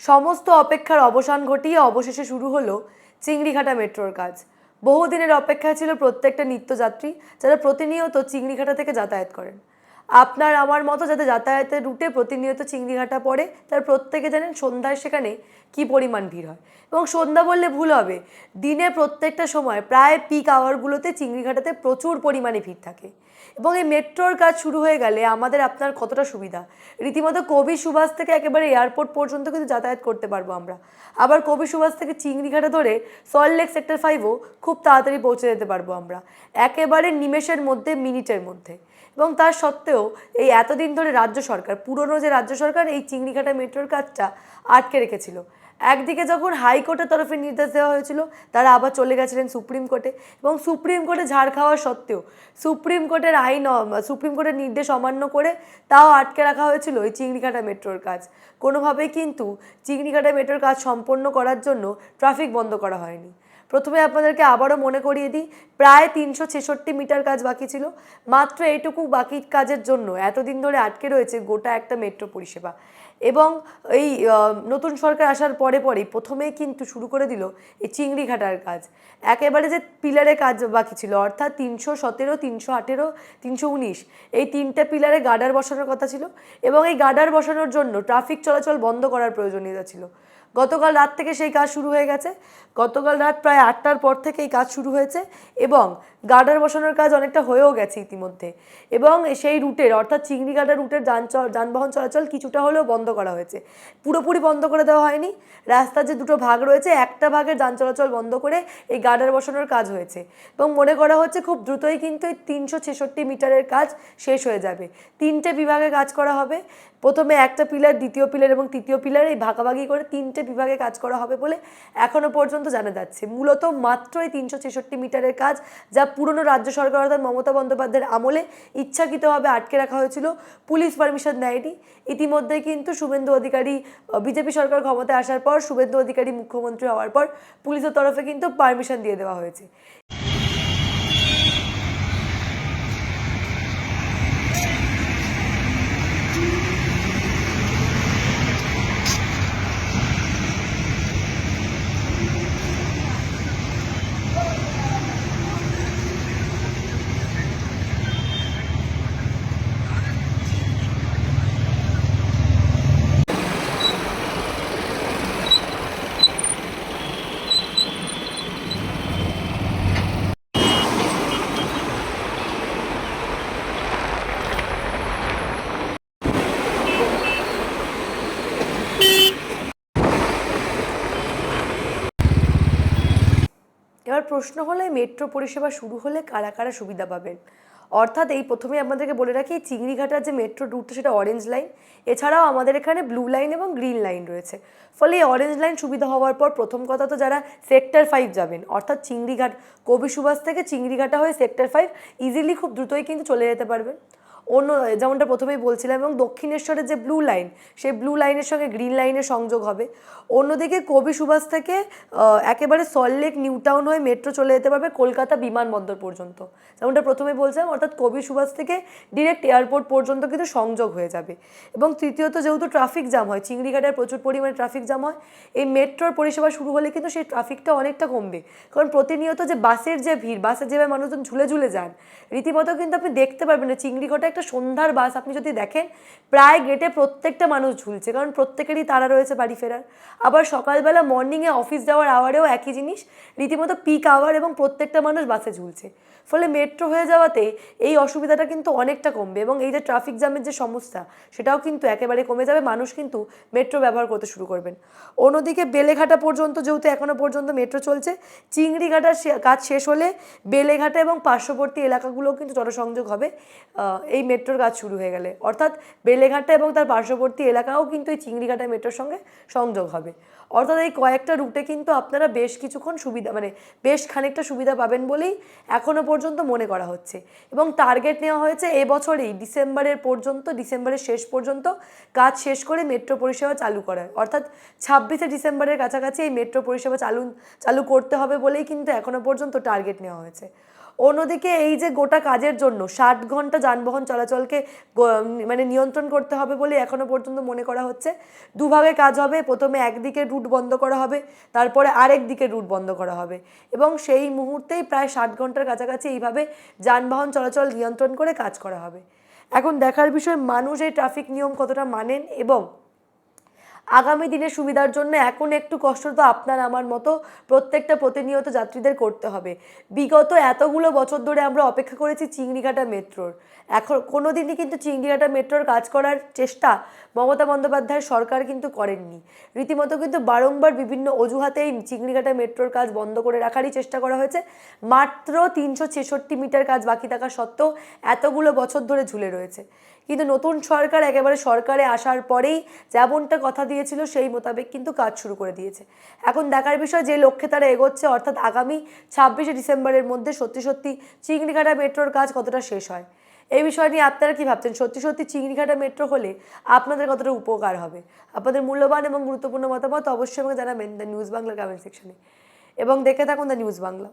সমস্ত অপেক্ষার অবসান ঘটিয়ে অবশেষে শুরু হলো চিংড়িঘাটা মেট্রোর কাজ। বহুদিনের অপেক্ষা ছিল প্রত্যেকটা নিত্যযাত্রী যারা প্রতিনিয়ত চিংড়িঘাটা থেকে যাতায়াত করেন। আপনার আমার মতো যাদের যাতায়াতের রুটে প্রতিনিয়ত চিংড়িঘাটা পড়ে তার প্রত্যেকে জানেন সন্ধ্যায় সেখানে কী পরিমাণ ভিড় হয়। এবং সন্ধ্যা বললে ভুল হবে, দিনে প্রত্যেকটা সময় প্রায় পিক আওয়ারগুলোতে চিংড়িঘাটাতে প্রচুর পরিমাণে ভিড় থাকে। এবং এই মেট্রোর কাজ শুরু হয়ে গেলে আমাদের আপনার কতটা সুবিধা, রীতিমতো কবি সুভাষ থেকে একেবারে এয়ারপোর্ট পর্যন্ত কিন্তু যাতায়াত করতে পারবো আমরা। আবার কবি সুভাষ থেকে চিংড়িঘাটা ধরে সল্টলেক সেক্টর 5ও খুব তাড়াতাড়ি পৌঁছে যেতে পারবো আমরা, একেবারে নিমেষের মধ্যে, মিনিটের মধ্যে। এবং তার সত্ত্বেও এই এতদিন ধরে রাজ্য সরকার, পুরনো যে রাজ্য সরকার এই চিংড়িঘাটা মেট্রোর কাজটা আটকে রেখেছিল। একদিকে যখন হাইকোর্টের তরফে নির্দেশ দেওয়া হয়েছিল, তারা আবার চলে গেছিলেন সুপ্রিম কোর্টে, এবং সুপ্রিম কোর্টে ঝাড় খাওয়ার সত্ত্বেও সুপ্রিম কোর্টের সুপ্রিম কোর্টের নির্দেশ অমান্য করে তাও আটকে রাখা হয়েছিল এই চিংড়িঘাটা মেট্রোর কাজ। কোনোভাবেই কিন্তু চিংড়িঘাটা মেট্রোর কাজ সম্পন্ন করার জন্য ট্রাফিক বন্ধ করা হয়নি। প্রথমে আপনাদেরকে আবারও মনে করিয়ে দিই, প্রায় 366 মিটার কাজ বাকি ছিল। মাত্র এইটুকু বাকি কাজের জন্য এতদিন ধরে আটকে রয়েছে গোটা একটা মেট্রো পরিষেবা। এবং এই নতুন সরকার আসার পরে পরেই প্রথমেই কিন্তু শুরু করে দিল এই চিংড়িঘাটার কাজ। একেবারে যে পিলারে কাজ বাকি ছিল, অর্থাৎ 317, 318, 319 এই তিনটে পিলারে গার্ডার বসানোর কথা ছিল, এবং এই গার্ডার বসানোর জন্য ট্রাফিক চলাচল বন্ধ করার প্রয়োজনীয়তা ছিল। গতকাল রাত থেকে সেই কাজ শুরু হয়ে গেছে। গতকাল রাত প্রায় 8টার পর থেকে এই কাজ শুরু হয়েছে, এবং গার্ডার বসানোর কাজ অনেকটা হয়েও গেছে ইতিমধ্যে। এবং সেই রুটের, অর্থাৎ চিংড়িঘাটা রুটের যানবাহন চলাচল কিছুটা হলেও বন্ধ করা হয়েছে, পুরোপুরি বন্ধ করে দেওয়া হয়নি। রাস্তার যে দুটো ভাগ রয়েছে, একটা ভাগের যান চলাচল বন্ধ করে এই গার্ডার বসানোর কাজ হয়েছে, এবং মনে করা হচ্ছে খুব দ্রুতই কিন্তু এই 366 মিটারের কাজ শেষ হয়ে যাবে। তিনটে বিভাগে কাজ করা হবে। প্রথমে একটা পিলার, দ্বিতীয় পিলার এবং তৃতীয় পিলার, এই ভাগাভাগি করে তিনটে বিভাগে কাজ করা হবে বলে এখনও পর্যন্ত জানা যাচ্ছে। মূলত মাত্র এই 366 মিটারের কাজ, যা পুরনো রাজ্য সরকার অর্থাৎ মমতা বন্দ্যোপাধ্যায়ের আমলে ইচ্ছাকৃতভাবে আটকে রাখা হয়েছিল, পুলিশ পারমিশন দেয়নি। ইতিমধ্যে কিন্তু শুভেন্দু অধিকারী, বিজেপি সরকার ক্ষমতায় আসার পর শুভেন্দু অধিকারী মুখ্যমন্ত্রী হওয়ার পর পুলিশের তরফে কিন্তু পারমিশন দিয়ে দেওয়া হয়েছে। এবার প্রশ্ন হলো, এই মেট্রো পরিষেবা শুরু হলে কারা কারা সুবিধা পাবেন। অর্থাৎ এই প্রথমেই আপনাদেরকে বলে রাখি, চিংড়িঘাটার যে মেট্রো রুটটা সেটা অরেঞ্জ লাইন, এছাড়াও আমাদের এখানে ব্লু লাইন এবং গ্রিন লাইন রয়েছে। ফলে এই অরেঞ্জ লাইন সুবিধা হওয়ার পর প্রথম কথা তো যারা সেক্টর 5 যাবেন, অর্থাৎ চিংড়িঘাট, কবি সুভাষ থেকে চিংড়িঘাটা হয়ে সেক্টর 5 ইজিলি খুব দ্রুতই কিন্তু চলে যেতে পারবেন। অন্য যেমনটা প্রথমেই বলছিলাম, এবং দক্ষিণেশ্বরের যে ব্লু লাইন, সেই ব্লু লাইনের সঙ্গে গ্রিন লাইনের সংযোগ হবে। অন্যদিকে কবি সুভাষ থেকে একেবারে সল্টলেক নিউ টাউন হয়ে মেট্রো চলে যেতে পারবে কলকাতা বিমানবন্দর পর্যন্ত, যেমনটা প্রথমে বলছিলাম, অর্থাৎ কবি সুভাষ থেকে ডিরেক্ট এয়ারপোর্ট পর্যন্ত কিন্তু সংযোগ হয়ে যাবে। এবং তৃতীয়ত, যেহেতু ট্রাফিক জ্যাম হয়, চিংড়িঘাটায় প্রচুর পরিমাণে ট্রাফিক জ্যাম হয়, এই মেট্রোর পরিষেবা শুরু হলে কিন্তু সেই ট্রাফিকটা অনেকটা কমবে। কারণ প্রতিনিয়ত যে বাসের যে ভিড়, বাসে যেভাবে মানুষজন ঝুলে ঝুলে যান, রীতিমতো কিন্তু আপনি দেখতে পারবেন না চিংড়িঘাটা একটা সন্ধ্যার বাস আপনি যদি দেখেন, প্রায় গেটে প্রত্যেকটা মানুষ ঝুলছে, কারণ প্রত্যেকেরই তাড়া রয়েছে বাড়ি ফেরার। আবার সকালবেলা মর্নিংয়ে অফিস যাওয়ার আওয়ারেও একই জিনিস, রীতিমতো পিক আওয়ার, এবং প্রত্যেকটা মানুষ বাসে ঝুলছে। ফলে মেট্রো হয়ে যাওয়াতে এই অসুবিধাটা কিন্তু অনেকটা কমবে, এবং এই যে ট্রাফিক জ্যামের যে সমস্যা সেটাও কিন্তু একেবারে কমে যাবে। মানুষ কিন্তু মেট্রো ব্যবহার করতে শুরু করবেন। অন্যদিকে বেলেঘাটা পর্যন্ত যেহেতু এখনও পর্যন্ত মেট্রো চলছে, চিংড়িঘাটার কাজ শেষ হলে বেলেঘাটা এবং পার্শ্ববর্তী এলাকাগুলোও কিন্তু জনসংযোগ হবে এই মেট্রোর কাজ শুরু হয়ে গেলে। অর্থাৎ বেলেঘাটা এবং তার পার্শ্ববর্তী এলাকাও কিন্তু এই চিংড়িঘাটা মেট্রোর সঙ্গে সংযোগ হবে। অর্থাৎ এই কয়েকটা রুটে কিন্তু আপনারা বেশ কিছুক্ষণ সুবিধা, মানে বেশ খানিকটা সুবিধা পাবেন বলেই এখনও পর্যন্ত মনে করা হচ্ছে। এবং টার্গেট নেওয়া হয়েছে এবছরেই ডিসেম্বরের শেষ পর্যন্ত কাজ শেষ করে মেট্রো পরিষেবা চালু করার, অর্থাৎ 26শে ডিসেম্বরের কাছাকাছি এই মেট্রো পরিষেবা চালু করতে হবে বলেই কিন্তু এখনও পর্যন্ত টার্গেট নেওয়া হয়েছে। অন্যদিকে এই যে গোটা কাজের জন্য 60 ঘন্টা যানবাহন চলাচলকে মানে নিয়ন্ত্রণ করতে হবে বলে এখনো পর্যন্ত মনে করা হচ্ছে। দুভাগে কাজ হবে, প্রথমে একদিকে রুট বন্ধ করা হবে, তারপরে আরেক দিকে রুট বন্ধ করা হবে এবং সেই মুহূর্তেই প্রায় 60 ঘন্টার কাছাকাছি এইভাবে যানবাহন চলাচল নিয়ন্ত্রণ করে কাজ করা হবে। এখন দেখার বিষয় মানুষ এই ট্রাফিক নিয়ম কতটা মানেন এবং আগামী দিনের সুবিধার জন্য এখন একটু কষ্ট তো আপনার আমার মতো প্রত্যেকটা প্রতিনিয়ত যাত্রীদের করতে হবে। বিগত এতগুলো বছর ধরে আমরা অপেক্ষা করেছি চিংড়িঘাটা মেট্রোর। এখন কোনো দিনই কিন্তু চিংড়িঘাটা মেট্রোর কাজ করার চেষ্টা মমতা বন্দ্যোপাধ্যায়ের সরকার কিন্তু করেননি। রীতিমতো কিন্তু বারংবার বিভিন্ন অজুহাতেই চিংড়িঘাটা মেট্রোর কাজ বন্ধ করে রাখারই চেষ্টা করা হয়েছে। মাত্র 366 মিটার কাজ বাকি থাকা সত্ত্বেও এতগুলো বছর ধরে ঝুলে রয়েছে। কিন্তু নতুন সরকার একেবারে সরকারে আসার পরেই যেমনটা কথা দিয়েছিল সেই মোতাবেক কিন্তু কাজ শুরু করে দিয়েছে। এখন দেখার বিষয় যে লক্ষ্যে তারা এগোচ্ছে, অর্থাৎ আগামী 26শে ডিসেম্বরের মধ্যে সত্যি সত্যি চিংড়িঘাটা মেট্রোর কাজ কতটা শেষ হয়। এই বিষয় নিয়ে আপনারা কি ভাবছেন? সত্যি সত্যি চিংড়িঘাটা মেট্রো হলে আপনাদের কতটা উপকার হবে? আপনাদের মূল্যবান এবং গুরুত্বপূর্ণ মতামত অবশ্যই আমাকে জানাবেন দ্য নিউজ বাংলার কমেন্ট সেকশনে এবং দেখে থাকুন দ্য নিউজ বাংলা।